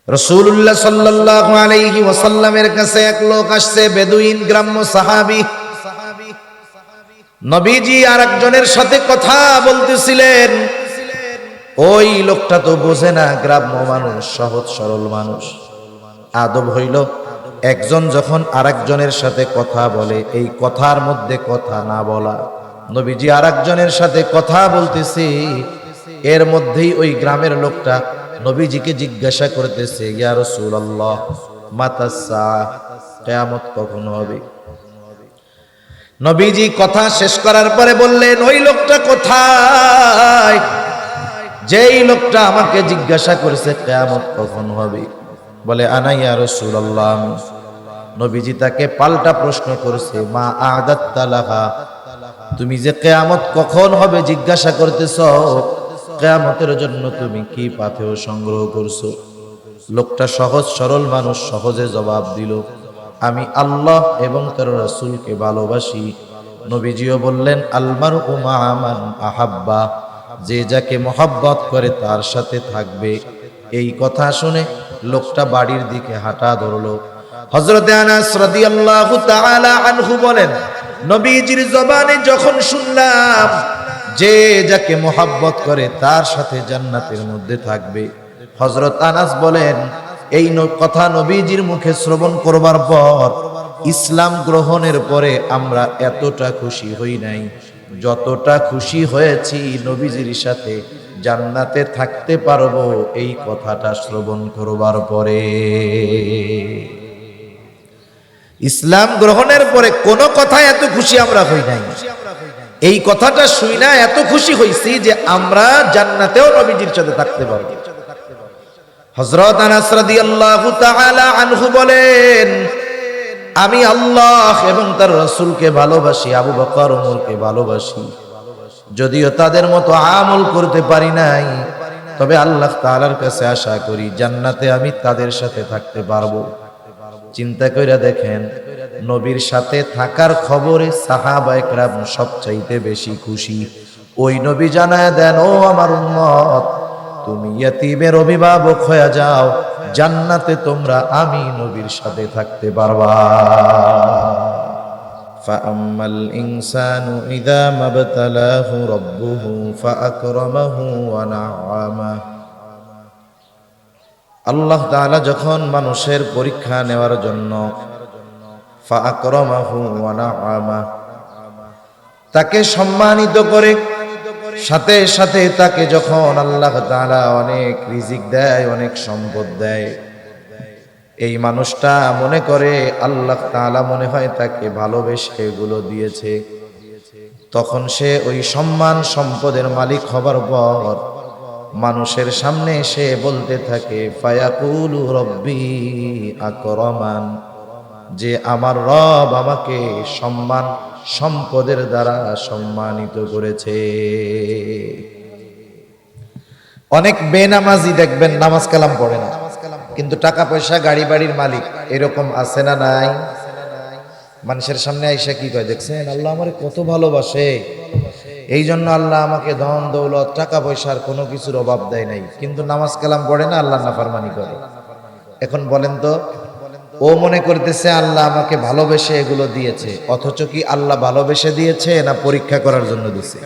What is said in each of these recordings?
রাসূলুল্লাহ সাল্লাল্লাহু আলাইহি ওয়াসাল্লামের কাছে এক লোক আসছে, বেদুইন গ্রাম্য সাহাবী। নবীজি আরেকজনের সাথে কথা বলতেছিলেন। ওই লোকটা তো বোঝে না, গ্রাম্য মানুষ, সহজ সরল মানুষ। আদব হইল একজন যখন আরেকজনের সাথে কথা বলে, এই কথার মধ্যে কথা না বলা। নবীজি আরেকজনের সাথে কথা বলতেছে, এর মধ্যেই ওই গ্রামের লোকটা নবীজিকে জিজ্ঞাসা করতেছে, ইয়া রাসূলুল্লাহ মাতাস সাআহ, কিয়ামত কখন হবে? নবীজি কথা শেষ করার পরে বললেন, ওই লোকটা কোথায় যেই লোকটা আমাকে জিজ্ঞাসা করেছে কিয়ামত কখন হবে? বলে, আনা ইয়া রাসূলুল্লাহ। নবীজি তাকে পাল্টা প্রশ্ন করেছে, মা আ'দাত্তা লাহা, তুমি যে কিয়ামত কখন হবে জিজ্ঞাসা করতেছ, কিয়ামতের জন্য তুমি কি পাথেয় সংগ্রহ করছো? লোকটা সহজ সরল মানুষ, সহজে জবাব দিল, আমি আল্লাহ এবং তার রাসূলকে ভালোবাসি। নবীজিও বললেন, আল মারউ মা'a মান আহাব্বা, যে যাকে মহব্বত করে তার সাথে থাকবে। এই কথা শুনে লোকটা বাড়ির দিকে হাঁটা ধরলো। হযরতে আনাস রাদিয়াল্লাহু তাআলা আনহু বলেন, নবীজির জবানে যখন শুনলাম যে যাকে মহব্বত করে তার সাথে জান্নাতের মধ্যে থাকবে, হযরত আনাস বলেন, এই কথা নবীজির মুখে শ্রবণ করবার পর, ইসলাম গ্রহণের পরে আমরা এতটা খুশি হই নাই যতটা খুশি হয়েছি নবীজির সাথে জান্নাতে থাকতে পারবো এই কথাটা শ্রবণ করবার পরে। ইসলাম গ্রহণের পরে কোন কথায় এত খুশি আমরা হই নাই, এই কথাটা শুই না এত খুশি হইছি যে আমরা জান্নাতেও নবীজির সাথে থাকতে পারবো। হযরত আনাস রাদিয়াল্লাহু তাআলা আনহু বলেন, আমি আল্লাহ এবং তার রাসূলকে ভালোবাসি, আবু বকর ওমরকে ভালোবাসি। যদিও তাদের মতো আমল করতে পারি নাই, তবে আল্লাহ তাআলার কাছে আশা করি জান্নাতে আমি তাদের সাথে থাকতে পারবো। চিন্তা কইরা দেখেন, নবীর সাথে থাকার খবরে সাহাবায়ে কেরাম সবচাইতে বেশি খুশি। ওই নবী জানায় দেন, ও আমার উম্মত, তুমি ইয়তীমের অভিভাবক হয়ে যাও, জান্নাতে তোমরা আমি নবীর সাথে থাকতে পারবা। ফাআম্মাল ইনসানু ইযা মাবতালাহু রাব্বুহু ফাআকরামাহু ওয়া না'আমাহু। আল্লাহ তাআলা যখন মানুষের পরীক্ষা নেওয়ার জন্য ফাআকরামাহু ওয়া না'আমাহু, তাকে সম্মানিত করে, সাথে সাথে তাকে যখন আল্লাহ তাআলা অনেক রিজিক দেয়, অনেক সম্পদ দেয়, এই মানুষটা মনে করে আল্লাহ তাআলা মনে হয় তাকে ভালোবেসে এগুলো দিয়েছে। তখন সে ওই সম্মান সম্পদের মালিক হবার পর মানুষের সামনে এসে বলতে থাকে, ফায়াকুলু রব্বি আকরামান, যে আমার রব আমাকে সম্মান সম্পদের দ্বারা সম্মানিত করেছে। অনেক বেনামাজি দেখবেন নামাজ কালাম পড়ে না, কিন্তু টাকা পয়সা গাড়ি বাড়ির মালিক, এরকম আছে না নাই? মানুষের সামনে আইসা কি কয়, দেখছেন আল্লাহ আমারে কত ভালোবাসে, এই জন্য আল্লাহ আমাকে ধন দৌলত টাকা পয়সার কোনো কিছুর অভাব দেয় নাই, কিন্তু নামাজ কালাম পড়ে না, আল্লাহ নাফরমানি করে। এখন বলেন তো, ও মনে করতেছে আল্লাহ আমাকে ভালোবেসে এগুলো দিয়েছে, অথচ কি আল্লাহ ভালোবেসে দিয়েছে না পরীক্ষা করার জন্য দিয়েছে?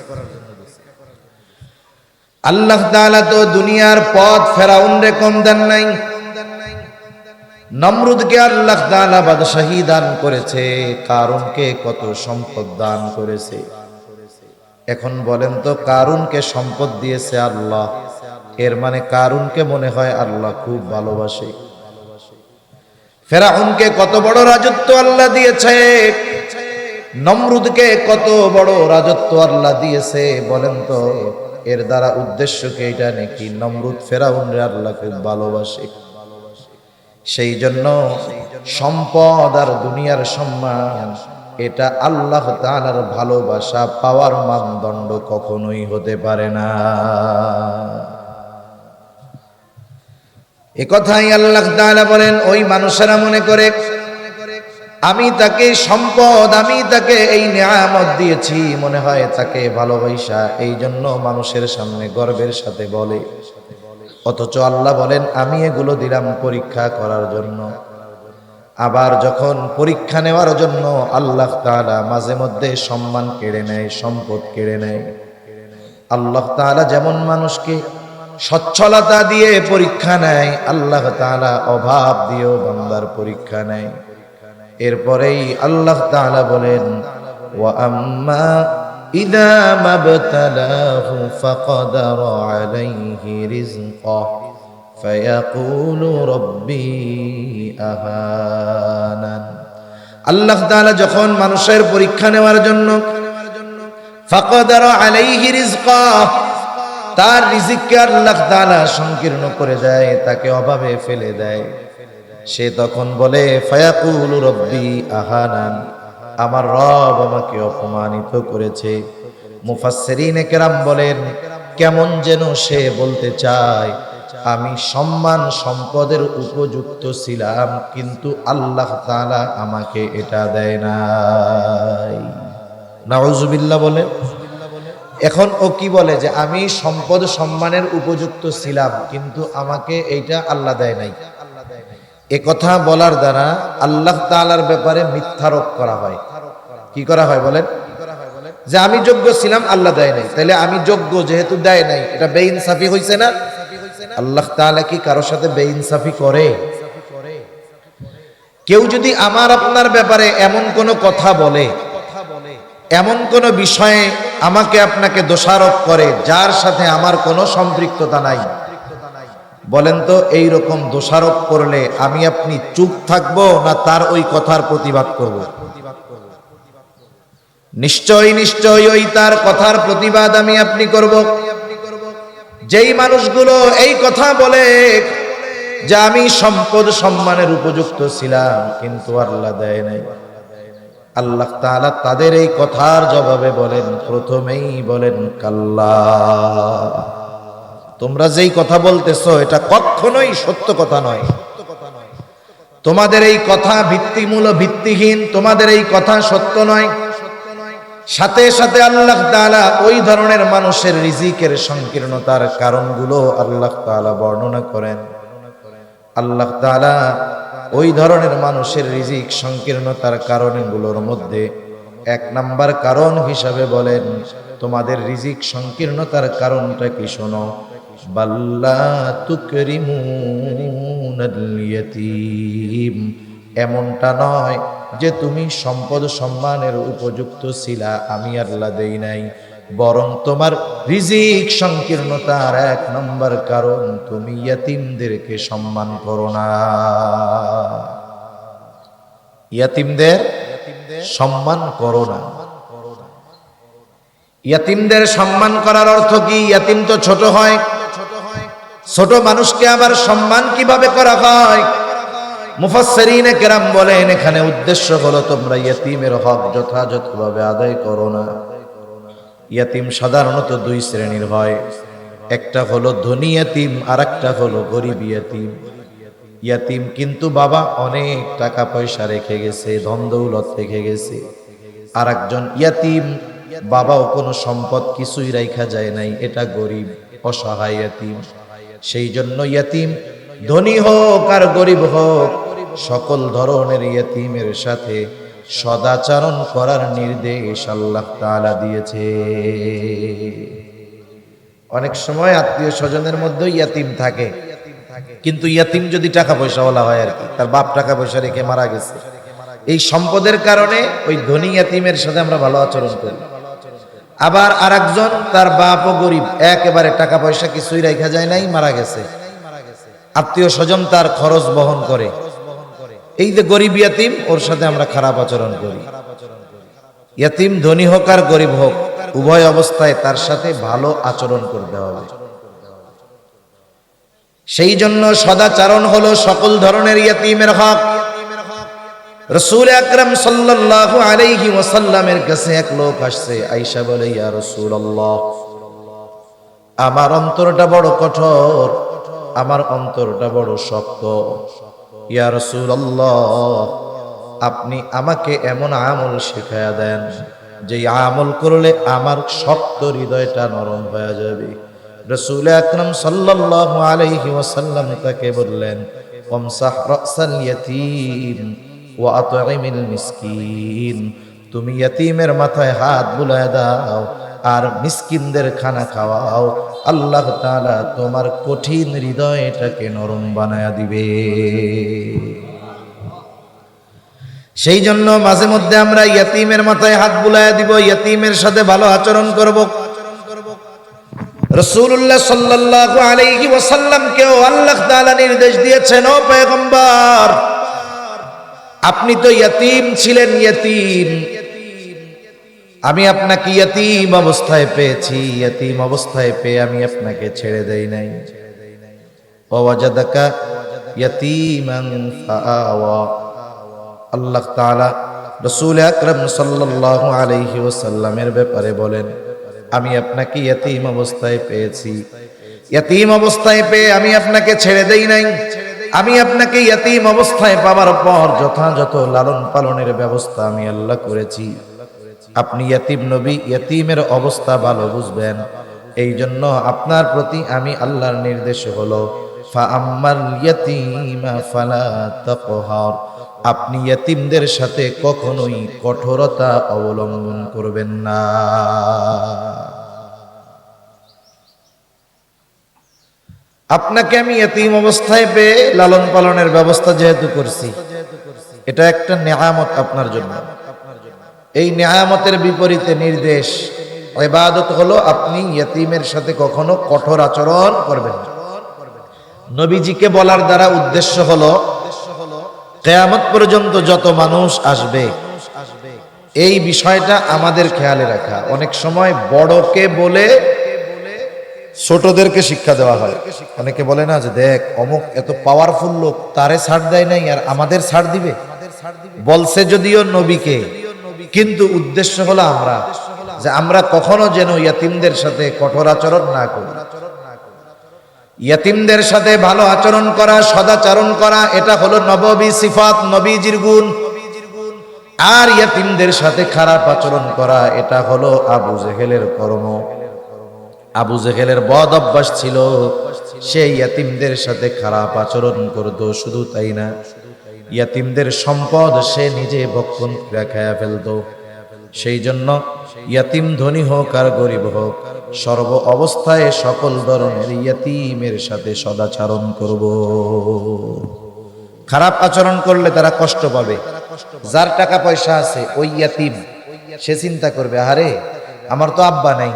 আল্লাহ তাআলা তো দুনিয়ার পথ ফেরাউনরে কম দেন নাই। নমরুদকে আল্লাহ তাআলা বাদশাহী দান করেছে, কারুনকে কত সম্পদ দান করেছে। এখন বলেন তো, কারুনকে সম্পদ দিয়েছে আল্লাহ, এর মানে কারুনকে মনে হয় আল্লাহ খুব ভালোবাসে। ফেরাউনকে কত বড় রাজত্ব আল্লাহ দিয়েছে, নমরুদকে কত বড় রাজত্ব আল্লাহ দিয়েছে। বলেন তো, এর দ্বারা উদ্দেশ্য কি এটা নাকি নমরুদ ফেরাউনরে আল্লাহ খুব ভালোবাসে? সেই জন্য সম্পদ আর দুনিয়ার সম্মান, এটা আল্লাহ তাআলার ভালোবাসা পাওয়ার মানদণ্ড কখনোই হতে পারে না। এ কথাই আল্লাহ তাআলা বলেন, ওই মানুষেরা মনে করে আমি তাকে সম্পদ, আমি তাকে এই নিয়ামত দিয়েছি, মনে হয় তাকে ভালোবাসা, এই জন্য মানুষের সামনে গর্বের সাথে বলে। অথচ আল্লাহ বলেন আমি এগুলো দিলাম পরীক্ষা করার জন্য। আবার যখন পরীক্ষা নেওয়ার জন্য আল্লাহ তাআলা মাঝে মধ্যে সম্মান কেড়ে নেয়, সম্পদ কেড়ে নেয়। আল্লাহ তাআলা যেমন মানুষকে সচ্ছলতা দিয়ে পরীক্ষা নেয়, আল্লাহ তাআলা অভাব দিয়েও বান্দার পরীক্ষা নেয়। এরপরেই আল্লাহ তাআলা বলেন ওয়া আম্মা ইযা মাবতালাহু ফাকাদারা আলাইহি রিজকাহু ফায়াকুলু রাব্বি আহানান। আল্লাহ তাআলা যখন মানুষের পরীক্ষা নেওয়ার জন্য ফাকাদারা আলাইহি রিজকাহু, তার রিজিককে আল্লাহ তাআলা সংকীর্ণ করে দেয়, তাকে অভাবে ফেলে দেয়, সে তখন বলে ফায়াকুলু রাব্বি আহানান, আমার রব আমাকে অপমানিত করেছে। মুফাসসিরিনে কেরাম বলেন কেমন যেন সে বলতে চায় আমি সম্মান সম্পদের উপযুক্ত ছিলাম, কিন্তু আল্লাহ তাআলা আমাকে এটা দেয় নাই। নাউজুবিল্লাহ বলে। এখন ও কি বলে যে আমি সম্পদ সম্মানের উপযুক্ত ছিলাম, কিন্তু আমাকে এইটা আল্লাহ দেয় নাই। এ কথা বলার দ্বারা আল্লাহ তাআলার ব্যাপারে মিথ্যারোপ করা হয়। কি করা হয় বলেন? যে আমি যোগ্য ছিলাম, আল্লাহ দেয় নাই, তাহলে আমি যোগ্য যেহেতু দেয় নাই, এটা বেইনসাফি হইছে না? আল্লাহ তাআলা কি কারোর সাথে বেইনসাফি করে? কেউ যদি আমার আপনার ব্যাপারে এমন কোনো কথা বলে, এমন কোন বিষয়ে আমাকে আপনাকে দোষারোপ করে যার সাথে আমার কোনো সম্পৃক্ততা নাই, বলেন তো এই রকম দোষারোপ করলে আমি আপনি চুপ থাকবো না তার ওই কথার প্রতিবাদ করব? নিশ্চয়ই নিশ্চয়ই ওই তার কথার প্রতিবাদ আমি আপনি করব। যেই মানুষগুলো এই কথা বলে যে আমি সম্পদ সম্মানের উপযুক্ত ছিলাম কিন্তু আল্লাহ দেয় নাই, আল্লাহ তাআলা তাদের এই কথার জবাবে বলেন, প্রথমেই বলেন কাল্লা, তোমরা যেই কথা বলতেছো এটা কখনোই সত্য কথা নয়। তোমাদের এই কথা ভিত্তিহীন, তোমাদের এই কথা সত্য নয়। সাথে সাথে আল্লাহ তাআলা ওই ধরনের মানুষের রিজিকের সংকীর্ণতার কারণগুলো আল্লাহ তাআলা বর্ণনা করেন। আল্লাহ তাআলা ওই ধরনের মানুষের রিজিক সংকীর্ণতার কারণগুলোর মধ্যে এক নাম্বার কারণ হিসাবে বলেন তোমাদের রিজিক সংকীর্ণতার কারণটা কি শোনো, বাল্লা তুকরিমুনাল ইয়াতীম, এমনটা নয় যে তুমি সম্পদ সম্মানের উপযুক্ত ছিলা, আমি আল্লাহ দেই নাই, বরং তোমার রিজিক সংকীর্ণতার এক নম্বর কারণ তুমি ইয়াতীমদেরকে সম্মান করো না। ইয়াতীমদের সম্মান করো না। ইয়াতীমদের সম্মান করার অর্থ কি? ইয়াতীম তো ছোট হয়, ছোট মানুষকে আবার সম্মান কিভাবে করা হয়? মুফাসসিরিনে কেরাম বলেন এখানে উদ্দেশ্য হলো তোমরা ইয়াতীমের হক যথাযথভাবে আদায় করো না। ইয়াতীম সাধারণত দুই শ্রেণীর হয়, একটা হলো ধনী ইয়াতীম আর একটা হলো গরিব ইয়াতীম। ইয়াতীম কিন্তু বাবা অনেক টাকা পয়সা রেখে গেছে, ধন দৌলত রেখে গেছে, আর একজন ইয়াতীম বাবাও কোনো সম্পদ কিছুই রাখা যায় নাই, এটা গরিব অসহায় ইয়াতীম। সেই জন্য ইয়াতীম ধনী হোক আর গরিব হোক সকল ধরনের ইয়াতীমের সাথে সদাচরণ করার নির্দেশ আল্লাহ তাআলা দিয়েছে। অনেক সময় আত্মীয় স্বজনের মধ্যে ইয়াতীম থাকে, কিন্তু ইয়াতীম যদি টাকা পয়সাওয়ালা হয় আর কি, তার বাপ টাকা পয়সা রেখে মারা গেছে, এই সম্পদের কারণে ওই ধনী ইয়াতীমের সাথে আমরা ভালো আচরণ করি। আবার আরেকজন তার বাপও গরিব, একেবারে টাকা পয়সা কিছুই রাখা যায় নাই, মারা গেছে, আত্মীয় স্বজন তার খরচ বহন করে, এই যে গরিব ইয়াতীম ওর সাথে আমরা খারাপ আচরণ করি। ইয়াতীম ধনী হোক আর গরিব হোক উভয় অবস্থায় তার সাথে ভালো আচরণ করতে হবে। সেই জন্য সদাচরণ হলো সকল ধরনের ইয়াতীমের হক। রাসূল আকরাম সাল্লাল্লাহু আলাইহি ওয়াসাল্লামের কাছে এক লোক আসছে, আয়েশা বলে ইয়া রাসূলুল্লাহ, আমার অন্তরটা বড় কঠোর, আমার অন্তরটা বড় শক্ত, ইয়া রাসূলুল্লাহ আপনি আমাকে এমন আমল শিখায়া দেন যে আমল করলে আমার শক্ত হৃদয়টা নরম হয়ে যাবে, রাসূল আকরাম সাল্লাল্লাহু আলাইহি ওয়াসাল্লাম তাকে বললেন, ওমসাহ রাসাল ইয়াতীম ওয়া আতঈমিল মিসকিন, তুমি ইয়াতীমের মাথায় হাত বুলায় দাও আর মিসকিনদের খানা খাওয়াও, আল্লাহ তাআলা তোমার কঠিন হৃদয়টাকে নরম বানায়া দিবে। সেই জন্য মাঝে মধ্যে আমরা ইয়াতীমের মাথায় হাত বুলায়া দিব, ইয়াতীমের সাথে ভালো আচরণ করব। রাসূলুল্লাহ সাল্লাল্লাহু আলাইহি ওয়াসাল্লামকেও আল্লাহ তাআলা নির্দেশ দিয়েছেন, ও পয়গম্বর, আপনি তো ইয়াতীম ছিলেন, ইয়াতীম, আমি আপনাকে ইয়াতীম অবস্থায় পেয়েছি, ইয়াতীম অবস্থায় পেয়ে আমি আপনাকে ছেড়ে দেই নাই। ওয়াজাদাকা ইয়াতীমান ফাআওয়া, আল্লাহ তাআলা রাসূল আকরাম সাল্লাল্লাহু আলাইহি ওয়াসাল্লামের ব্যাপারে বলেন, আমি আপনাকে ইয়াতীম অবস্থায় পেয়েছি, ইয়াতীম অবস্থায় পেয়ে আমি আপনাকে ছেড়ে দেই নাই। আমি আপনাকে ইয়াতীম অবস্থায় পাওয়ার পর যথাযথ লালন পালনের ব্যবস্থা আমি আল্লাহ করেছি। আপনি ইয়াতীম নবী, ইয়াতীমের অবস্থা ভালো বুঝবেন। এই জন্য আপনার প্রতি আমি আল্লাহর নির্দেশ হলো, ফাআম্মাল ইয়াতীমা ফালা তাকহার, আপনি ইয়াতীমদের সাথে কখনোই কঠোরতা অবলম্বন করবেন না। আপনাকে আমি ইয়াতীম অবস্থায় পেয়ে লালন পালনের ব্যবস্থা যেহেতু করছি, এটা একটা নেয়ামত আপনার জন্য। এই নেয়ামতের বিপরীতে নির্দেশ, ইবাদত হলো আপনি ইয়াতীমের সাথে কখনো কঠোর আচরণ করবেন না। নবীজিকে বলার দ্বারা উদ্দেশ্য হলো, কিয়ামত পর্যন্ত যত মানুষ আসবে এই বিষয়টা আমাদের খেয়ালে রাখা। অনেক সময় বড়কে বলে ছোটদেরকে শিক্ষা দেওয়া হয়। অনেকে বলে না যে দেখ অমুক এত পাওয়ারফুল লোক, তারে ছাড় দেয় নাই আর আমাদের ছাড় দিবে। বলছে যদিও নবীকে, কিন্তু উদ্দেশ্য হলো আমরা, যে আমরা কখনো যেন ইয়াতীমদের সাথে কঠোর আচরণ না করি। ইয়াতীমদের সাথে ভালো আচরণ করা, সদাচরণ করা, এটা হলো নববী সিফাত, নবীজির গুণ। আর ইয়াতীমদের সাথে খারাপ আচরণ করা, এটা হলো আবু জেহেলের কর্ম। আবু জেহেলের বদ অভ্যাস ছিল, সে ইয়াতীমদের সাথে খারাপ আচরণ করত। শুধু তাই না, ইয়াতীমদের সম্পদ সে নিজে ভক্ষণ করে খায়া ফেলত। সেই জন্য ইয়াতীম ধনী হোক আর গরিব হোক, সর্ব অবস্থায় সকল ধরনের ইয়াতীমের সাথে সদাচরণ করব। খারাপ আচরণ করলে তারা কষ্ট পাবে। যার টাকা পয়সা আছে ওই ইয়াতীম, সে চিন্তা করবে, আরে আমার তো আব্বা নাই,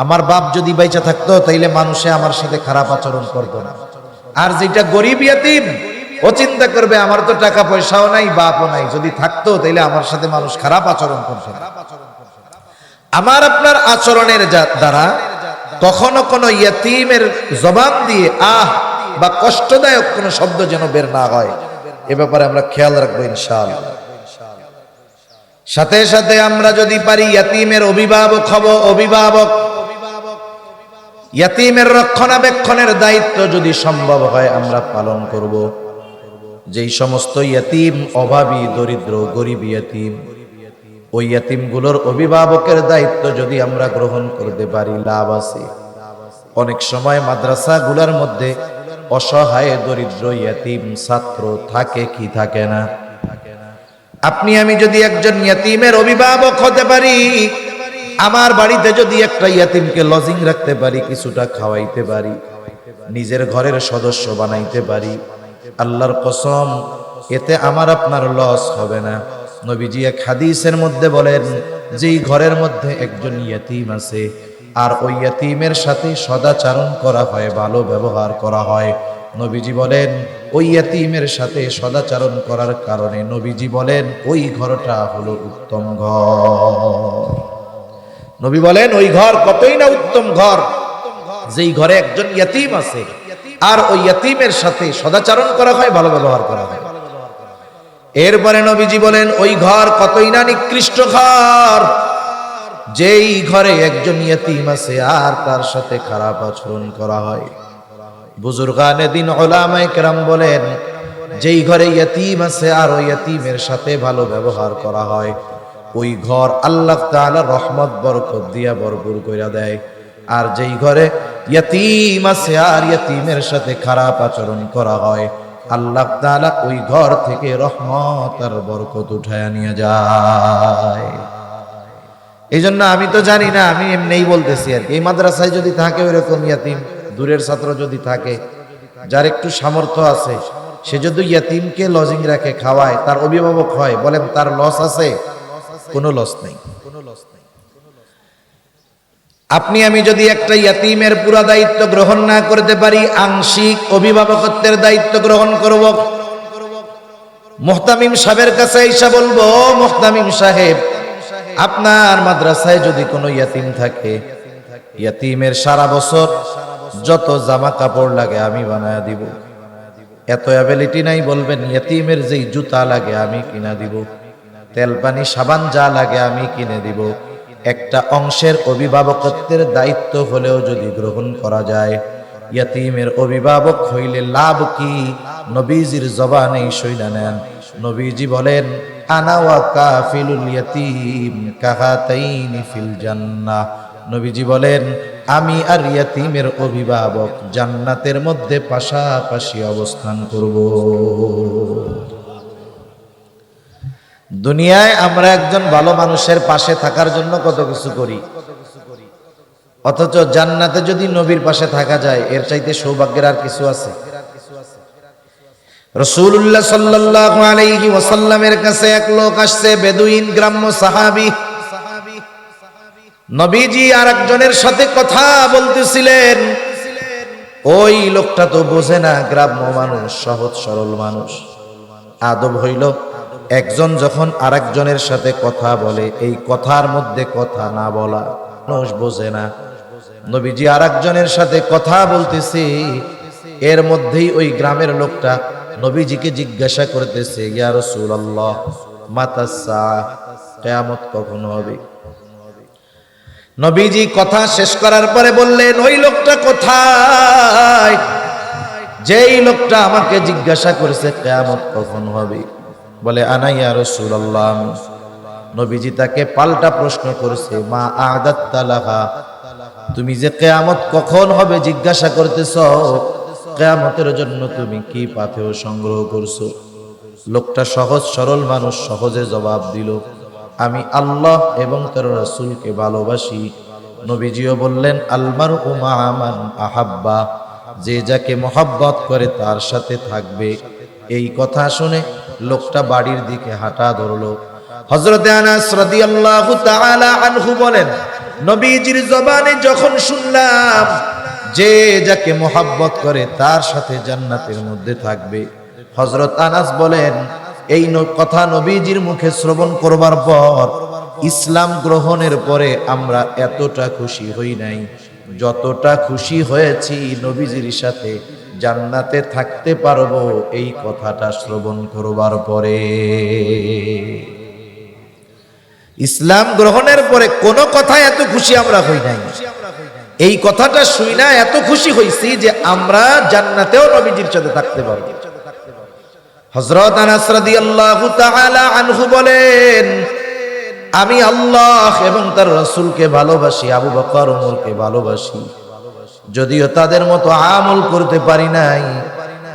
আমার বাপ যদি বাইচা থাকতো তাইলে মানুষে আমার সাথে খারাপ আচরণ করতো না। আর যেটা গরিব ইয়াতীম, ও চিন্তা করবে আমার তো টাকা পয়সাও নাই, বাপও নাই, যদি থাকতো তাইলে আমার সাথে মানুষ খারাপ আচরণ করতো না। আমার আপনার আচরণের দ্বারা কখনো কোনো ইয়াতীমের জবান দিয়ে আহ বা কষ্টদায়ক কোনো শব্দ যেন বের না হয়, এ ব্যাপারে আমরা খেয়াল রাখবো ইনশাআল্লাহ। সাথে সাথে আমরা যদি পারি ইয়াতীমের অভিভাবক হব, অভিভাবক, ইয়াতীমের রক্ষণাবেক্ষণের দায়িত্ব যদি সম্ভব হয় আমরা পালন করব। যেই সমস্ত ইয়াতীম অভাবী, দরিদ্র, গরিব ইয়াতীম, ওই ইয়াতীমগুলোর অভিভাবকের দায়িত্ব যদি আমরা গ্রহণ করতে পারি লাভ আছে। অনেক সময় মাদ্রাসাগুলোর মধ্যে অসহায় দরিদ্র ইয়াতীম ছাত্র থাকে কি থাকে না। আপনি আমি যদি একজন ইয়াতীমের অভিভাবক হতে পারি, আমার বাড়িতে যদি একটা ইয়াতীমকে লজিং রাখতে পারি, কিছুটা খাওয়াইতে পারি, নিজের ঘরের সদস্য বানাইতে পারি, আল্লাহর কসম এতে আমার আপনার লস হবে না। নবীজি এক হাদিসের মধ্যে বলেন, যেই ঘরের মধ্যে একজন ইয়াতীম আছে আর ওই ইয়াতীমের সাথে সদাচরণ করা হয়, ভালো ব্যবহার করা হয়, নবীজি বলেন ওই ইয়াতীমের সাথে সদাচরণ করার কারণে নবীজি বলেন ওই ঘরটা হলো উত্তম ঘর। নবী বলেন ওই ঘর কতই না উত্তম ঘর, যেই ঘরে একজন ইয়াতীম আছে আর ওই ইয়াতীমের সাথে সদাচরণ করা হয়, ভালো ব্যবহার করা হয়। এরপরে নবীজি বলেন ওই ঘর কতই না নিকৃষ্ট ঘর, যেই ঘরে একজন ইয়াতীম আছে আর তার সাথে খারাপ আচরণ করা হয়। বুজুর্গানে দিন উলামায়ে কেরাম বলেন, যেই ঘরে ইয়াতীম আছে আর ওই ইয়াতীমের সাথে ভালো ব্যবহার করা হয়, ওই ঘর আল্লাহ তাআলা রহমত বরকত দিয়া ভরপুর কইরা দেয়। আর যেই ঘরে ইয়াতীম আছে আর ইয়াতীমের সাথে খারাপ আচরণ করা হয়, আল্লাহ তাআলা ওই ঘর থেকে রহমত আর বরকত উঠায়া নিয়ে যায়। এই জন্য আমি তো জানি না, আমি এমনিই বলতেছি আর কি। এই মাদ্রাসায় যদি থাকে ওইরকম ইয়াতীম, দূরের ছাত্র যদি থাকে, যার একটু সামর্থ্য আছে, সে যদি ইয়াতীমকে লজিং রাখে, খাওয়ায়, তার অভিভাবক হয়, বলেন তার লস আছে? কোনো লস নেই। আপনি আমি যদি একটা ইয়াতীমের পুরা দায়িত্ব গ্রহণ না করতে পারি, আংশিক অভিভাবকত্বের দায়িত্ব গ্রহণ করব। মুহতামিম সাহেবের কাছে এসে বলবো, মুহতামিম সাহেব, আপনার মাদ্রাসায় যদি কোনো ইয়াতীম থাকে, ইয়াতীমের সারা বছর যত জামা কাপড় লাগে আমি বানায়া দিব। এত অ্যাবিলিটি নাই, বলবেন ইয়াতীমের যেই জুতা লাগে আমি কিনা দিব, তেল পানি সাবান যা লাগে আমি কিনে দিব। একটা অংশের অভিভাবকত্বের দায়িত্ব হলেও যদি গ্রহণ করা যায়, ইয়াতীমের অভিভাবক হইলে লাভ কি? নবীজির জবানেই শুইনা নেন। নবীজি বলেন, আনা ওয়া কাফিলুল ইয়াতীম কাহাতাইনি ফিল জান্নাহ। নবীজি বলেন, আমি আর ইয়াতীমের অভিভাবক জান্নাতের মধ্যে পাশাপাশি অবস্থান করব। দুনিয়ায় আমরা একজন ভালো মানুষের পাশে থাকার জন্য কত কিছু করি, অথচ জান্নাতে যদি নবীর পাশে থাকা যায়, এর চাইতে সৌভাগ্যের আর কিছু আছে? রাসূলুল্লাহ সাল্লাল্লাহু আলাইহি ওয়াসাল্লামের কাছে এক লোক আসছে, বেদুইন গ্রাম্য সাহাবী। নবীজি আরেকজনের সাথে কথা বলতেছিলেন। ওই লোকটা তো বোঝে না, গ্রাম্য মানুষ, সহজ সরল মানুষ। আদব হইল, একজন যখন আরেকজনের সাথে কথা বলে, এই কথার মধ্যে কথা না বলা, মানুষ বোঝে না। নবীজি আরেকজনের সাথে কথা বলতেছে, এর মধ্যেই ওই গ্রামের লোকটা নবীজিকে জিজ্ঞাসা করতেছে, ইয়া রাসূলুল্লাহ মাতাস সাআহ, কিয়ামত কখন হবে? নবীজি কথা শেষ করার পরে বললেন, ওই লোকটা কোথায় যেই লোকটা আমাকে জিজ্ঞাসা করেছে কিয়ামত কখন হবে? বলে, আনা ইয়া রাসূলুল্লাহ। নবীজি তাকে পাল্টা প্রশ্ন করেছে, মা আ'দাত্তা লাহা, তুমি যে কিয়ামত কখন হবে জিজ্ঞাসা করতেছো, কিয়ামতের জন্য তুমি কি পাথেয় সংগ্রহ করছো? লোকটা সহজ সরল মানুষ, সহজে জবাব দিল, আমি আল্লাহ এবং তার রাসূলকে ভালোবাসি। নবীজিও বললেন, আল মারউ মা'a মান আহাব্বা, যে যাকে মহব্বত করে তার সাথে থাকবে। এই কথা শুনে লোকটা বাড়ির দিকে হাঁটা ধরলো। হযরতে আনাস রাদিয়াল্লাহু তাআলা আনহু বলেন, নবীজির জবানে যখন শুনলাম যে যাকে মহব্বত করে তার সাথে জান্নাতের মধ্যে থাকবে, হযরত আনাস বলেন, এই কথা নবীজির মুখে শ্রবণ করবার পর, ইসলাম গ্রহণের পরে আমরা এতটা খুশি হই নাই যতটা খুশি হয়েছি নবীজির সাথে জান্নাতে থাকতে পারবো এই কথাটা শ্রবণ করবার পরে। ইসলাম গ্রহণের পরে কোনো কথায় এত খুশি আমরা হই নাই, এই কথাটা শুই না এত খুশি হইছি যে আমরা জান্নাতেও নবীজির সাথে থাকতে পারবো। হযরত আনাস রাদিয়াল্লাহু তাআলা আনহু বলেন, আমি আল্লাহ এবং তার রাসূলকে ভালোবাসি, আবু বকর ওমরকে ভালোবাসি, যদিও তাদের মতো আমল করতে পারি নাই,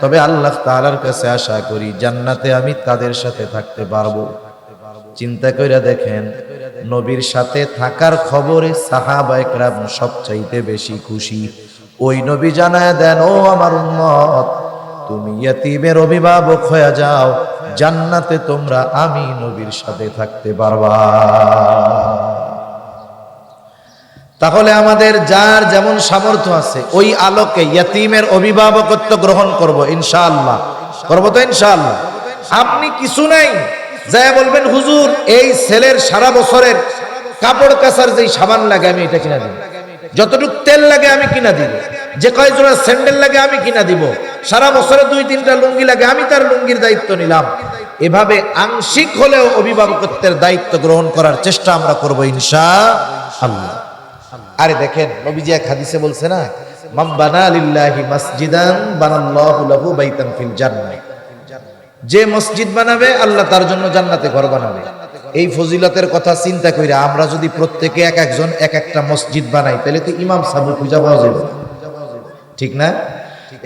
তবে আল্লাহ তাআলার কাছে আশা করি জান্নাতে আমি তাদের সাথে থাকতে পারবো। চিন্তা কইরা দেখেন, নবীর সাথে থাকার খবরে সাহাবায়ে কেরাম সবচাইতে বেশি খুশি। ওই নবী জানায় দেন, ও আমার উম্মত, তুমি ইয়াতীমের অভিভাবক হয়ে যাও, জান্নাতে তোমরা আমি নবীর সাথে থাকতে পারবা। তাহলে আমাদের যার যেমন সামর্থ্য আছে ওই আলোকে ইয়াতীমের অভিভাবকত্ব গ্রহণ করব ইনশাআল্লাহ। করব তো ইনশাআল্লাহ? আপনি কিছু নাই যায় বলবেন, হুজুর এই ছেলের সারা বছরের কাপড় কাচার যেই সাবান লাগে আমি এটা কিনা দিব, যতটুকু তেল লাগে আমি কিনা দিব, যে কয় জোড়া স্যান্ডেল লাগে আমি কিনা দিব, সারা বছরে 2-3টা লুঙ্গি লাগে আমি তার লুঙ্গির দায়িত্ব নিলাম। এভাবে আংশিক হলেও অভিভাবকত্বের দায়িত্ব গ্রহণ করার চেষ্টা আমরা করব ইনশাআল্লাহ। আরে দেখেন, নবীজি এক হাদিসে বলছে না, মান বানা লিল্লাহি মাসজিদান বানাল্লাহু লাহু বাইতান ফিল জান্নাহ, যে মসজিদ বানাবে আল্লাহ তার জন্য জান্নাতে ঘর বানাবে। এই ফজিলতের কথা চিন্তা কইরা আমরা যদি প্রত্যেকে এক একজন এক একটা মসজিদ বানাই তাহলে তো ইমাম সাহেব খুঁজে পাওয়া যাবে, ঠিক না?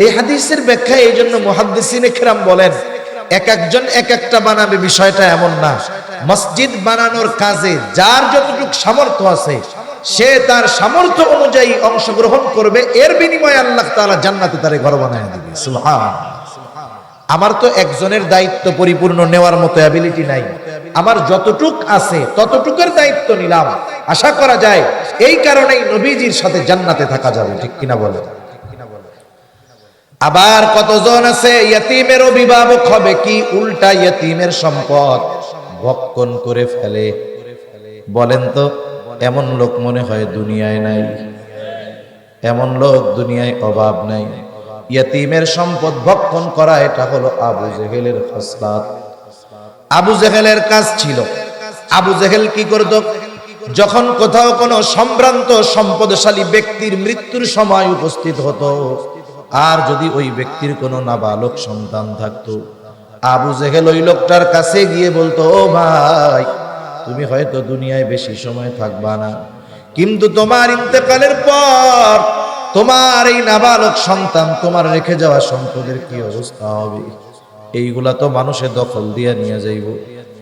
এই হাদিসের ব্যাখ্যা এই জন্য মুহাদ্দিসিনে কেরাম বলেন এক একজন এক একটা বানাবে, বিষয়টা এমন না। মসজিদ বানানোর কাজে যার যতটুকু সামর্থ্য আছে সে তার সামর্থ্য অনুযায়ী অংশগ্রহণ করবে, এর বিনিময়ে আল্লাহ তাআলা জান্নাতে তারে ঘর বানায় দিবে। সুবহানাল্লাহ। আমার তো একজনের দায়িত্ব পরিপূর্ণ নেওয়ার মতো অ্যাবিলিটি নাই, আমার যতটুক আছে ততটুকের দায়িত্ব নিলাম। আশা করা যায় এই কারণেই নবীজির সাথে জান্নাতে থাকা যাবে, ঠিক কিনা বলে? আবার কতজন আছে ইয়তীমের অভিভাবক হবে কি উল্টা ইয়তীমের সম্পদ ভক্ষণ করে ফেলে? বলেন তো, এমন লোক মনে হয় দুনিয়ায় নাই, এমন লোক দুনিয়ায় অভাব নাই। ইয়তীমের সম্পদ ভক্ষণ করা এটা হলো আবু জেহেলের খাসলাত। আবু জেহেলের কাজ ছিল, আবু জেহেল কি করত? যখন কোথাও কোনো সম্ভ্রান্ত সম্পদশালী ব্যক্তির মৃত্যুর সময় উপস্থিত হতো, আর যদি ওই ব্যক্তির কোনো নাবালক সন্তান থাকতো, আবু জেহেল ওই লোকটার কাছে গিয়ে বলতো, ও ভাই, তুমি হয়তো দুনিয়ায় বেশি সময় থাকবা না, কিন্তু তোমার ইন্তেকালের পর তোমার এই নাবালক সন্তান, তোমার রেখে যাওয়া সম্পদের কি অবস্থা হবে? এইগুলা তো মানুষের দখল দিয়ে নিয়ে যাইব,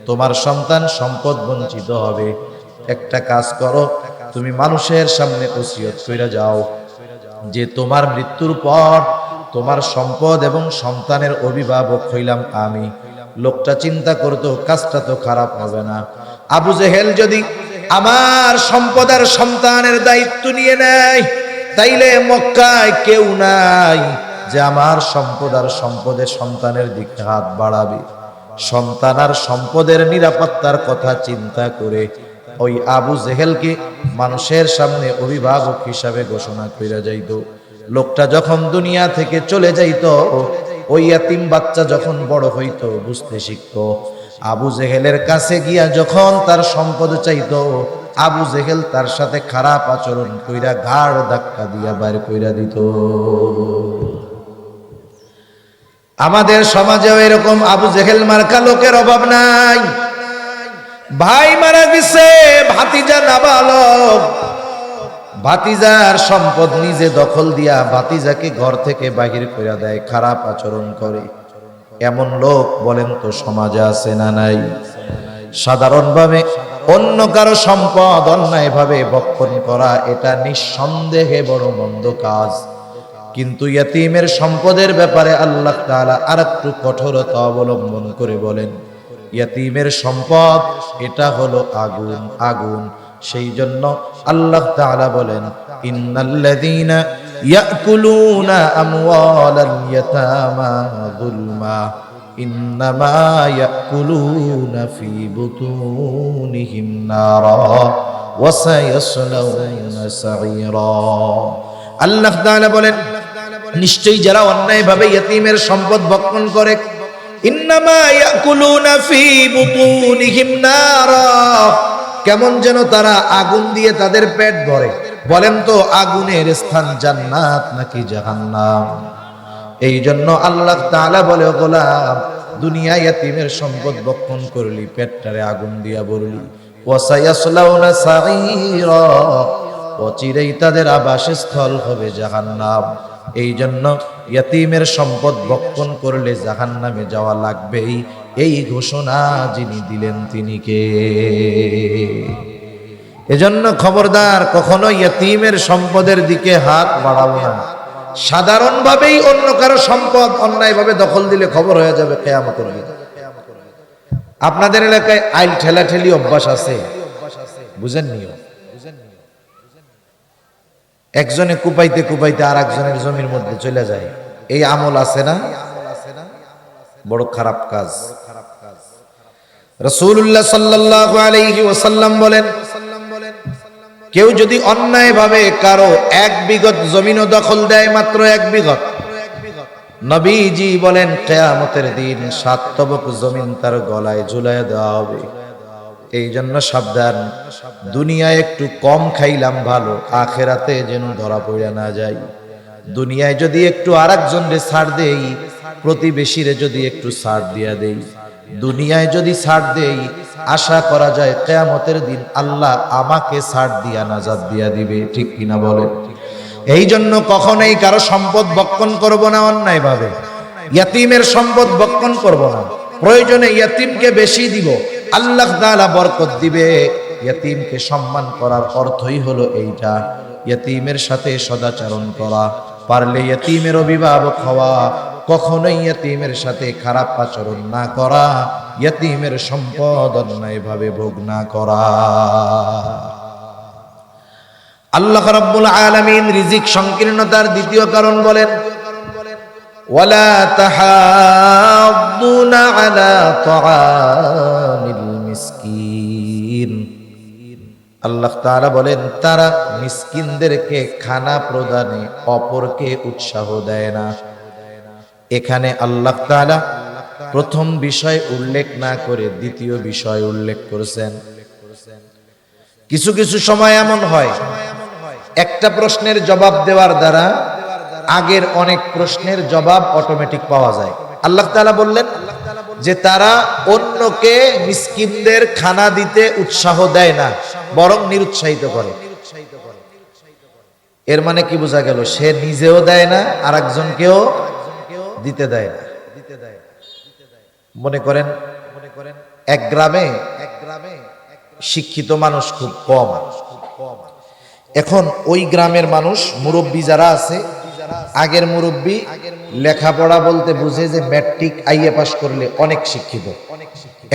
তোমার সন্তান সম্পদ বঞ্চিত হবে। একটা কাজ করো, তুমি মানুষের সামনে ওসিয়ত কইরা যাও যে তোমার মৃত্যুর পর তোমার সম্পদ এবং সন্তানের অভিভাবক হইলাম আমি। লোকটা চিন্তা করতো কাজটা তো খারাপ হবে না। আবু জেহেল যদি আমার সম্পদ আর সন্তানের দায়িত্ব নিয়ে নেয়, তাইলে মক্কায় কেউ নাই যে আমার সম্পদ আর সম্পদের সন্তানের দিকে হাত বাড়াবে। সন্তান আর সম্পদের নিরাপত্তার কথা চিন্তা করে ওই আবু জেহেলকে মানুষের সামনে অভিভাবক হিসাবে ঘোষণা কইরা যাইত। লোকটা যখন দুনিয়া থেকে চলে যাইত, ওই ইয়াতিম বাচ্চা যখন বড় হইতো, বুঝতে শিখতো, আবু জেহেলের কাছে গিয়া যখন তার সম্পদ চাইতো, আবু জেহেল তার সাথে খারাপ আচরণ কইরা ঘাড় ধাক্কা দিয়া বাইর কইরা দিত। আমাদের সমাজেও এরকম আবু জেহেল মার্কা লোকের অভাব নাই। ভাই মারা গেছে, ভাতিজা নাবালক, ভাতিজার সম্পদ নিজে দখল দিয়া ভাতিজাকে ঘর থেকে বাহির করে দেয়, খারাপ আচরণ করে। এমন লোক বলেন তো সমাজে আছে না নাই? সাধারণভাবে অন্য কারো সম্পদ অন্যায়ভাবে ভক্ষণ করা এটা নিঃসন্দেহে বড় মন্দ কাজ, কিন্তু ইয়তীমের সম্পদের ব্যাপারে আল্লাহ তাআলা আরেকটু কঠোরতা অবলম্বন করে বলেন, ইয়তীমের সম্পদ এটা হলো আগুন, আগুন। সেই জন্য আল্লাহ তাআলা বলেন, ইন্নাল্লাযীনা ইয়াকুলুনা আমওয়ালাল ইয়াতামা যুলমা ইন্নামা ইয়াকুলুনা ফি বুতুনিহিম নারা ওয়া সায়াসলাউনা সাঈরা। আল্লাহ তাআলা বলেন, নিশ্চয়ই যারা অন্যায়ভাবে ইয়তীমের সম্পদ ভক্ষণ করে, ইন্নামা ইয়াকুলুনা ফি বুতুনিহিম নারা, কেমন যেন তারা আগুন দিয়ে তাদের পেট ভরে। বলেন তো, আগুনের স্থান জান্নাত নাকি জাহান্নাম? এই জন্য আল্লাহ তাআলা বলে, গোলাম, দুনিয়ায় ইয়তীমের সম্পদ ভক্ষণ করলি, পেটটারে আগুন দিয়া ভরলি, ওয়া সায়াসলাউনা সাঈরা, অচিরেই তাদের আবাসস্থল হবে জাহান্নাম। এই জন্য ইয়তীমের সম্পদ ভক্ষণ করলে জাহান্নামে যাওয়া লাগবেই, এই ঘোষণা যিনি দিলেন তিনি কে? এজন্য খবরদার, কখনো ইয়তীমের সম্পদের দিকে হাত বাড়াবো না। সাধারণভাবেই অন্য কারো সম্পদ অন্যায়ভাবে দখল দিলে খবর হয়ে যাবে কিয়ামতের দিন। আপনাদের এলাকায় আইল ঠেলাঠেলি অভ্যাস আছে, বুঝেন নিও? একজনে কুপাইতে কুপাইতে আর একজনের জমির মধ্যে চলে যায়, এই আমল আছে না? বড় খারাপ কাজ। রাসূলুল্লাহ সাল্লাল্লাহু আলাইহি ওয়াসাল্লাম বলেন, কেউ যদি অন্যায়ভাবে কারো 1 বিঘত জমিনও দখল দেয়, মাত্র 1 বিঘত, নবীজি বলেন কিয়ামতের দিন 7 তবক জমিন তার গলায় ঝুলায় দেওয়া হবে। এই জন্য সাবধান, দুনিয়ায় একটু কম খাইলাম ভালো, আখেরাতে যেন ধরা পড়ে না যায়। দুনিয়ায় যদি একটু আরেকজনরে ছাড় দেই, প্রতিবেশীরে যদি একটু ছাড় দিয়া দেই, দুনিয়ায় যদি ছাড় দেই, আশা করা যায় কিয়ামতের দিন আল্লাহ আমাকে ছাড় দিয়া নাজাত দিয়া দিবে। ঠিক কিনা বলেন? এই জন্য কখনোই কারো সম্পদ বক্ষণ করব না অন্যায়ভাবে। ইয়াতিমের সম্পদ বক্ষণ করব না, প্রয়োজনে ইয়াতিমকে বেশি দিব, আল্লাহ তাআলা বরকত দিবে। ইয়াতিমকে সম্মান করার অর্থই হলো এইটা, ইয়াতিমের সাথে সদাচরণ করা, পারলে ইয়াতিমের অভিভাবক হওয়া, কখনোই ইয়াতিমের সাথে খারাপ আচরণ না করা, ইয়াতিমের সম্পদ অন্যায়ভাবে ভোগ না করা। আল্লাহ রাব্বুল আলামিন রিজিক সংকীর্ণতার দ্বিতীয় কারণ বলেন, ওয়ালা তাহাদ্দুনা আলা তাআমিল মিসকিন। আল্লাহ তাআলা বলেন তারা মিসকিনদেরকে খানা প্রদানে অপরকে উৎসাহ দেয় না। এখানে আল্লাহ তাআলা প্রথম বিষয় উল্লেখ না করে দ্বিতীয় বিষয় উল্লেখ করেছেন। কিছু কিছু সময় এমন হয়, একটা প্রশ্নের জবাব দেওয়ার দ্বারা আগের অনেক প্রশ্নের জবাব অটোমেটিক পাওয়া যায়। আল্লাহ তাআলা বললেন যে তারা অন্যকে মিসকিনদের খানা দিতে উৎসাহ দেয় না, বরং নিরুৎসাহিত করে। এর মানে কি বোঝা গেল? সে নিজেও দেয় না, আর একজনকেও দিতে দেয় না। মনে করেন এক গ্রামে শিক্ষিত মানুষ খুব কম। এখন ওই গ্রামের মানুষ, মুরব্বী যারা আছে, আগের মুরব্বী লেখাপড়া বলতে বুঝে যে ম্যাট্রিক আইএ পাস করলে অনেক শিক্ষিত।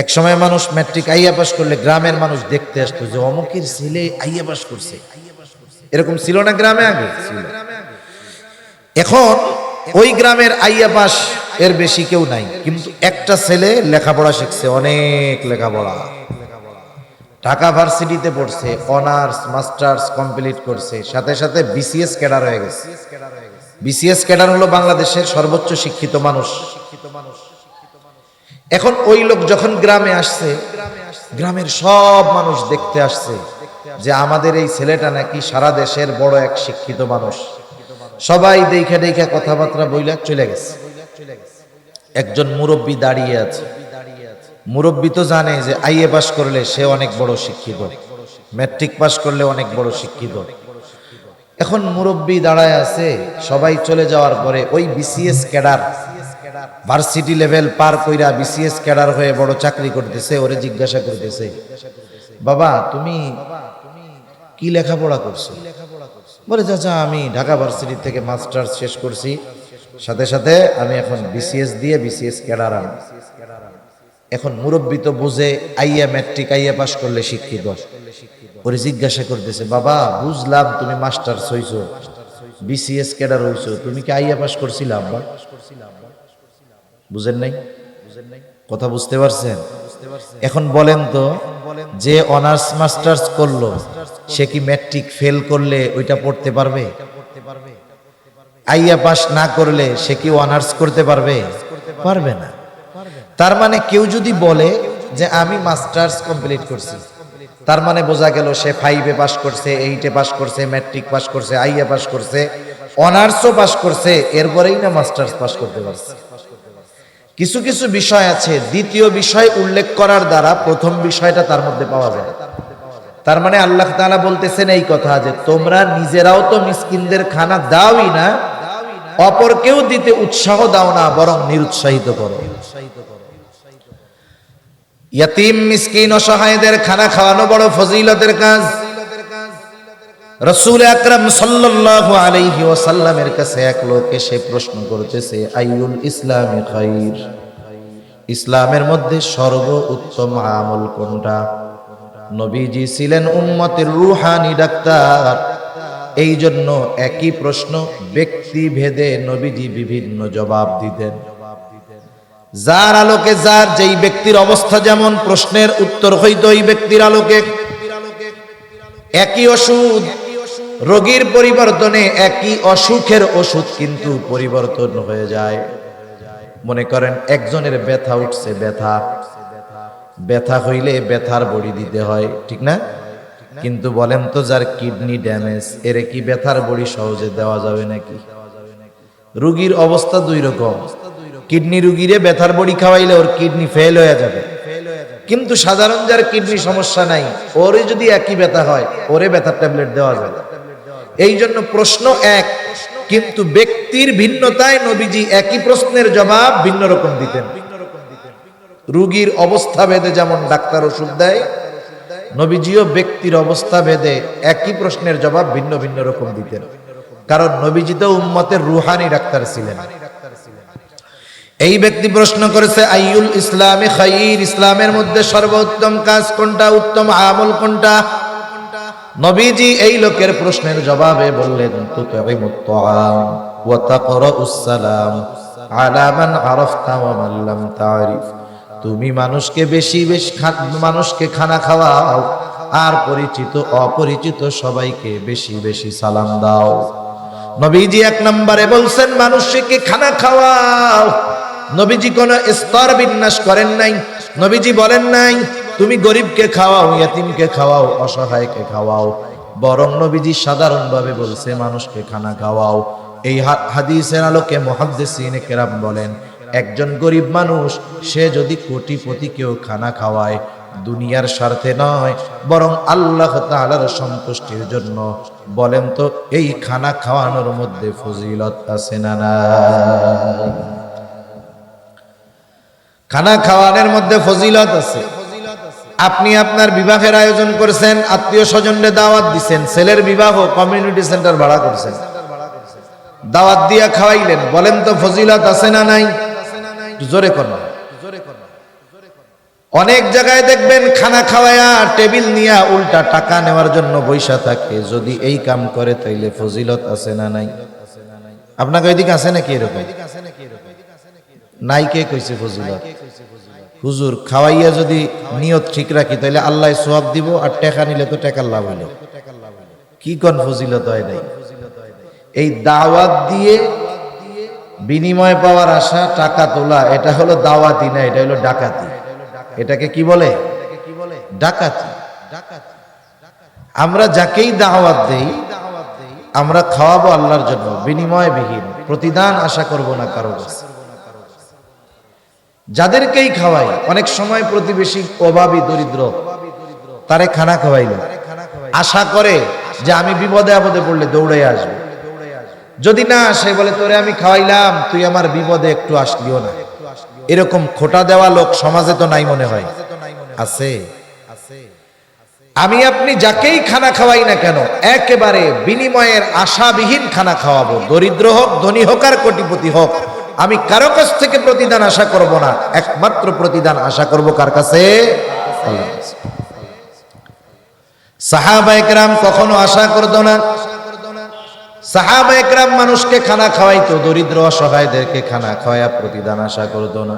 এক সময় মানুষ ম্যাট্রিক আইএ পাস করলে গ্রামের মানুষ দেখতে আসতো যে অমুকের ছেলে আইএ পাস করছে। এরকম ছিল না গ্রামে আগে? এখন ওই গ্রামের আইএ পাস এর বেশি কেউ নাই, কিন্তু একটা ছেলে লেখাপড়া শিখছে, অনেক লেখাপড়া, ঢাকা ভার্সিটিতে পড়ছে, অনার্স মাস্টার্স কমপ্লিট করছে, সাথে সাথে বিসিএস ক্যাডার হয়ে গেছে। বিসিএস ক্যাডার হলো বাংলাদেশের সর্বোচ্চ শিক্ষিত মানুষ। এখন ওই লোক যখন গ্রামে আসছে, গ্রামের সব মানুষ দেখতে আসছে যে আমাদের এই ছেলেটা নাকি সারা দেশের বড় এক শিক্ষিত মানুষ। সবাই দেখে দেখে কথাবার্তা বইলা চলে গেছে। একজন মুরব্বী দাঁড়িয়ে আছে। মুরব্বী তো জানে যে আইএ পাস করলে সে অনেক বড় শিক্ষিত, ম্যাট্রিক পাস করলে অনেক বড় শিক্ষিত। এখন মুরব্বী দাঁড়ায় আছে, সবাই চলে যাওয়ার পরে ওই বিসিএস ক্যাডার, ভার্সিটি লেভেল পার কইরা বিসিএস ক্যাডার হয়ে বড় চাকরি করতেছে, ওরে জিজ্ঞাসা করতেছে, বাবা তুমি কি লেখাপড়া করছো? বলে, চাচা আমি ঢাকা ভার্সিটি থেকে মাস্টার্স শেষ করছি, সাথে সাথে আমি এখন বিসিএস দিয়ে বিসিএস ক্যাডার আনি। এখন মুরব্বী তো বুঝে আইয়া ম্যাট্রিক আইয়া পাস করলে শিক্ষিত। ওরে জিজ্ঞাসা করতেছে, বাবা বুঝলাম তুমি মাস্টার্স হইছো, বিসিএস ক্যাডার হইছো, তুমি কি আইয়া পাস করছিলা? আব্বা বুঝেন নাই? কথা বুঝতে পারছেন? এখন বলেন তো, যে অনার্স মাস্টার্স করলো সে কি ম্যাট্রিক ফেল করলে ওইটা পড়তে পারবে? আইয়া পাস না করলে সে কি অনার্স করতে পারবে? পারবে না। তার মানে কেউ যদি বলে যে আমি মাস্টার্স কমপ্লিট করছি, তার মানে বোঝা গেল সে 5-এ পাস করছে, 8-এ পাস করছে, ম্যাট্রিক পাস করছে, আইএ পাস করছে, অনার্সও পাস করছে, এরপরেই না মাস্টার্স পাস করতে পারছে। কিছু কিছু বিষয় আছে দ্বিতীয় বিষয় উল্লেখ করার দ্বারা প্রথম বিষয়টা তার মধ্যে পাওয়া যায়। তার মানে আল্লাহ তাআলা বলতেছেন এই কথা যে তোমরা নিজেরাও তো মিসকিনদের খানা দাওই না, অপরকেও দিতে উৎসাহ দাও না, বরং নিরুৎসাহিত করো। ইয়াতিম মিসকিন অসহায়দের খানা খাওয়ানো বড় ফজিলতের কাজ। রাসূল আকরাম সাল্লাল্লাহু আলাইহি ওয়াসাল্লামের কাছে এক লোক এসে প্রশ্ন করতেছে, আইয়ুল ইসলামি খায়র, ইসলামের মধ্যে সর্বোত্তম আমল কোনটা? নবীজি ছিলেন উম্মতের রূহানি ডাক্তার, এই জন্য একই প্রশ্ন ব্যক্তি ভেদে নবীজি বিভিন্ন জবাব দিতেন। যার আলোকে যার যেই ব্যক্তির অবস্থা যেমন প্রশ্নের উত্তর হইতো ওই ব্যক্তির আলোকে। একই ওষুধ, রোগীর পরিবর্তনে একই অসুখের ওষুধ কিন্তু পরিবর্তন হয়ে যায়। মনে করেন একজনের ব্যথা উঠছে, ব্যথা হইলে ব্যথার বড়ি দিতে হয়, ঠিক না? কিন্তু বলেন তো যার কিডনি ড্যামেজ, এরে কি ব্যথার বড়ি সহজে দেওয়া যাবে নাকি? রোগীর অবস্থা দুই রকম, কিডনি রুগীরে ব্যথার বড়ি খাওয়াইলে ওর কিডনি ফেল হয়ে যাবে, কিন্তু সাধারণ যার কিডনি সমস্যা নাই ওরে যদি একই ব্যথা হয় ওরে ব্যথার ট্যাবলেট দেওয়া যাবে। এই জন্য প্রশ্ন এক, কিন্তু ব্যক্তির ভিন্নতায় নবীজি একই প্রশ্নের জবাব ভিন্ন রকম দিতেন। রুগীর অবস্থা ভেদে যেমন ডাক্তার ওষুধ দেয়, নবীজিও ব্যক্তির অবস্থা ভেদে একই প্রশ্নের জবাব ভিন্ন ভিন্ন রকম দিতেন, কারণ নবীজি তো উম্মতের রুহানি ডাক্তার ছিলেন। এই ব্যক্তি প্রশ্ন করেছে, আইয়ুল ইসলামে খায়র, ইসলামের মধ্যে সর্বোত্তম কাজ কোনটা, উত্তম আমল কোনটা? নবীজি এই লোকের প্রশ্নের জবাবে বললেন, তুতিমুত তাআম ওয়া তাকরাউস সালাম আলা মান আরাফতা ওয়া মান লাম তারিফ। তুমি মানুষকে মানুষকে খানা খাওয়াও, আর পরিচিত অপরিচিত সবাইকে বেশি বেশি সালাম দাও। নবীজি এক নম্বরে বলছেন মানুষকে খানা খাওয়াও। নবীজি কোনো স্তর বিন্যাস করেন নাই। নবীজি বলেন নাই তুমি গরিবকে খাওয়াও, ইয়াতিমকে খাওয়াও, অসহায়কে খাওয়াও, বরং নবীজি সাধারণভাবে বলছে মানুষকে খানা খাওয়াও। এই হাদিসের আলোকে মুহাদ্দিসিনে কেরাম বলেন, একজন গরিব মানুষ সে যদি কোটিপতিকেও খানা খাওয়ায়, দুনিয়ার স্বার্থে নয় বরং আল্লাহ তাআলার সন্তুষ্টির জন্য, বলেন তো এই খানা খাওয়ানোর মধ্যে ফজিলত আছে না নাই? খানা খাওয়ানোর মধ্যে ফজিলত আছে। আপনি আপনার বিবাহের আয়োজন করেছেন, আত্মীয় স্বজনদের দাওয়াত দিচ্ছেন, ছেলের বিবাহ কমিউনিটি সেন্টার ভাড়া করছেন, দাওয়াত দিয়া খাওয়াইলেন, বলেন তো ফজিলত আছে না নাই? জোরে করুন। অনেক জায়গায় দেখবেন খানা খাওয়ায়া টেবিল নিয়া উল্টা টাকা নেওয়ার জন্য বৈশা থাকে। যদি এই কাম করে তাইলে ফজিলত আছে না নাই? আপনাকে ওইদিকে আছে নাকি এরকম? নাই, কে কইছে ফজিলত? হুজুর খাওয়াইয়া যদি নিয়ত ঠিক রাখি তাহলে আল্লাহ সওয়াব দিব, আর টাকা নিলে তো টাকার লাভ হইল। কি কোন ফজিলত হয় নাই? এই দাওয়াত দিয়ে বিনিময় পাওয়ার আশা টাকা তোলা, এটা হলো দাওয়াতি না, এটা হলো ডাকাতি। এটাকে কি বলে? ডাকাতি। আমরা যাকেই দাওয়াত দেই আমরা খাওয়াবো আল্লাহর জন্য, বিনিময়বিহীন, প্রতিদান আশা করব না কারো কাছে। যাদেরকেই খাওয়াই, অনেক সময় প্রতিবেশী অভাবী দরিদ্র, তারে খানা খাওয়াইল, আশা করে যে আমি বিপদে আপদে পড়লে দৌড়ে আসবে। যদি না আসে বলে তোরে আমি খাওয়াইলাম, তুই আমার বিপদে একটু আসলিও না। এরকম খোটা দেওয়া লোক সমাজে তো নাই মনে হয়? আছে। আমি আপনি যাকেই খানা খাওয়াই না কেন একেবারে বিনিময়ের আশাবিহীন খানা খাওয়াবো। দরিদ্র হোক, ধনী হোক, আর কোটিপতি হোক, আমি কারো কাছ থেকে প্রতিদান আশা করব না। একমাত্র প্রতিদান আশা করব কার কাছে? আল্লাহর কাছে। সাহাবায়ে কেরাম কখনো আশা করতো না। সাহাবায়ে কেরাম মানুষকে খানা খাওয়াইতো, দরিদ্র অসহায়দেরকে খানা খাওয়ায়া প্রতিদান আশা করতো না।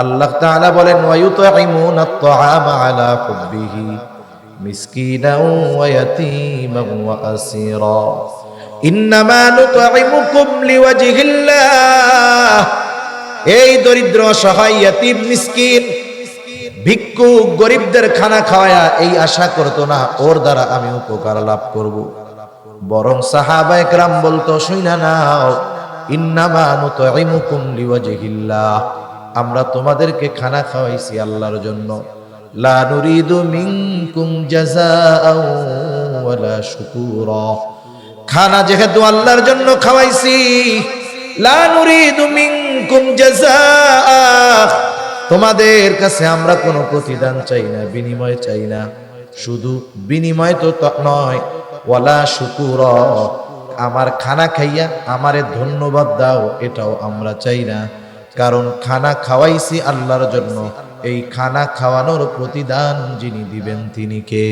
আল্লাহ তাআলা বলেন, ওয়ায়ুতঈমুনাত তাআমা আলা হুব্বিহি মিসকিনাও ওয়া ইয়াতীমান ওয়া আসীরা ইন্নামা নুতঈমুকুম লিওয়াজহিল্লাহ। এই দরিদ্র অসহায় ইয়াতীম মিসকিন ভিক্ষুক গরিবদের খানা খাওয়ায়া এই আশা করতো না ওর দ্বারা আমি উপকার লাভ করব। বরং সাহাবায়ে কেরাম বলতো, শুইনা নাও, ইন্নামা নুতঈমুকুম লিওয়াজহিল্লাহ, আমরা তোমাদেরকে খানা খাওয়াইছি আল্লাহর জন্য। লা নুরিদু মিনকুম জাযাআও ওয়ালা শুকুরা। খানা যেহেতু আল্লাহর জন্য খাওয়াইছি, লা নুরিদু মিনকুম জাযাআ, তোমাদের কাছে আমরা কোনো প্রতিদান চাই না, বিনিময় চাই না। শুধু বিনিময় তো নয়, ওয়ালা শুকুরা, আমার খানা খাইয়া আমারে ধন্যবাদ দাও, এটাও আমরা চাই না। কারণ খানা খাওয়াইছি আল্লাহর জন্য, এই খানা খাওয়ানোর প্রতিদান যিনি দিবেন তিনি কে?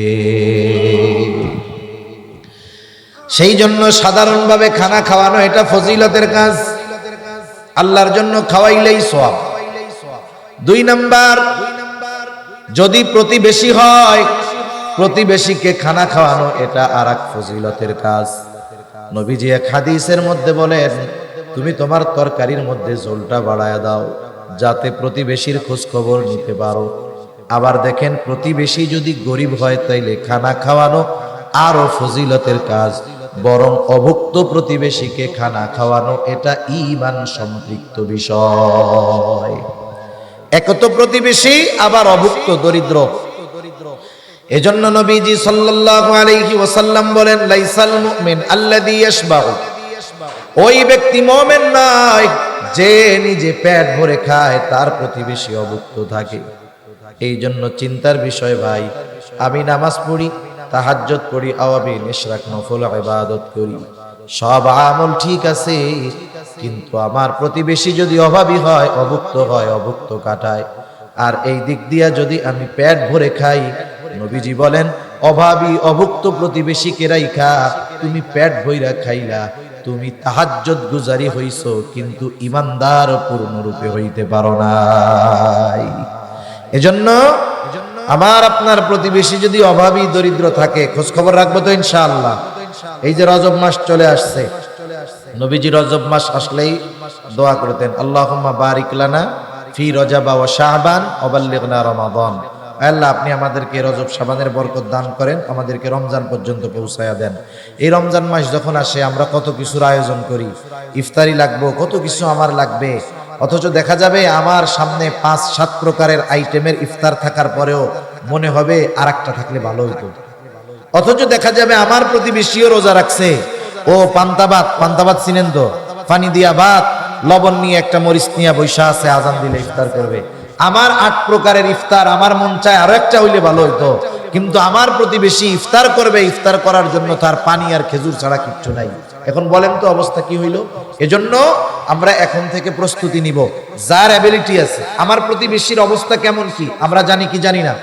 সেই জন্য সাধারণভাবে খানা খাওয়ানো এটা ফজিলতের কাজ, আল্লাহর জন্য খাওয়াইলেই সওয়াব। 2 নাম্বার, যদি প্রতিবেশী হয়, প্রতিবেশীকে খানা খাওয়ানো এটা আরেক ফজিলতের কাজ। নবীজি এক হাদিসের মধ্যে বলেন, তুমি তোমার তরকারির মধ্যে ঝোলটা বাড়ায়া দাও যাতে প্রতিবেশীর খোঁজ খবর নিতে পারো। আবার দেখেন, প্রতিবেশী যদি গরিব হয় তাইলে খানা খাওয়ানো আরো ফজিলতের কাজ। বরং অভুক্ত প্রতিবেশীকে খানা খাওয়ানো এটা ঈমান সম্পৃক্ত বিষয়। এক তো প্রতিবেশী, আবার অভুক্ত দরিদ্র। এজন্য নবীজি সাল্লাল্লাহু আলাইহি ওয়াসাল্লাম বলেন, লাইসাল মুমিন আল্লাযী ইয়াশবাউ, ওই ব্যক্তি মুমিন নয় যে নিজে পেট ভরে খায়, তার প্রতিবেশী অভুক্ত থাকে। এই জন্য চিন্তার বিষয় ভাই, আমি নামাজ পড়ি, তাহাজ্জুদ পড়ি, আওয়াবিন ইশরাক নফল ইবাদত করি, সব আমল ঠিক আছে, কিন্তু আমার প্রতিবেশী যদি অভাবী হয়, অভুক্ত হয়, অভুক্ত কাটায়, আর এই দিক দিয়া যদি আমি পেট ভরে খাই, নবীজি বলেন অভাবী অভুক্ত প্রতিবেশীকে রাইখা তুমি পেট ভইরা খাইলা, তুমি তাহাজ্জুদ গুজারি হইছো, কিন্তু ইমানদার পূর্ণরূপে হইতে পারো নাই। এজন্য আমার আপনার প্রতিবেশী যদি অভাবী দরিদ্র থাকে, খোঁজ খবর রাখবো তো ইনশাআল্লাহ। এই যে রজব মাস চলে আসছে, নবীজি রজব মাস আসলেই দোয়া করতেন, আল্লাহুম্মা বারিক লানা ফি রজব ওয়া শাবান ওয়া বাল্লিগনা রমাদান। আল্লাহ, আপনি আমাদেরকে রজব শাবানের বরকত দান করেন, আমাদেরকে রমজান পর্যন্ত পৌঁছায়া দেন। এই রমজান মাস যখন আসে আমরা কত কিছুর আয়োজন করি, ইফতারি লাগবো, কত কিছু আমার লাগবে, অথচ দেখা যাবে আমার সামনে 5-7 প্রকারের আইটেমের ইফতার থাকার পরেও মনে হবে আরেকটা থাকলে ভালো হতো। অথচ দেখা যাবে আমার প্রতিবেশীও রোজা রাখছে, ও পান্তাবাত চিনেন তো, পানি দিয়া ভাত, লবণ নিয়ে একটা মরিচ নিয়ে বৈশা আছে, আজান দিলে ইফতার করবে। আমার 8 প্রকারের ইফতার, আমার মন চায় আরো একটা হইলে ভালো হইতো, কিন্তু আমার প্রতিবেশী ইফতার করবে, ইফতার করার জন্য তার পানি আর খেজুর ছাড়া কিচ্ছু নাই। এখন বলেন তো অবস্থা কি হইল? এজন্য আমরা এখন থেকে প্রস্তুতি নিব, যার অ্যাবিলিটি আছে। আমার প্রতিবেশীর অবস্থা কেমন কি আমরা জানি কি জানি না?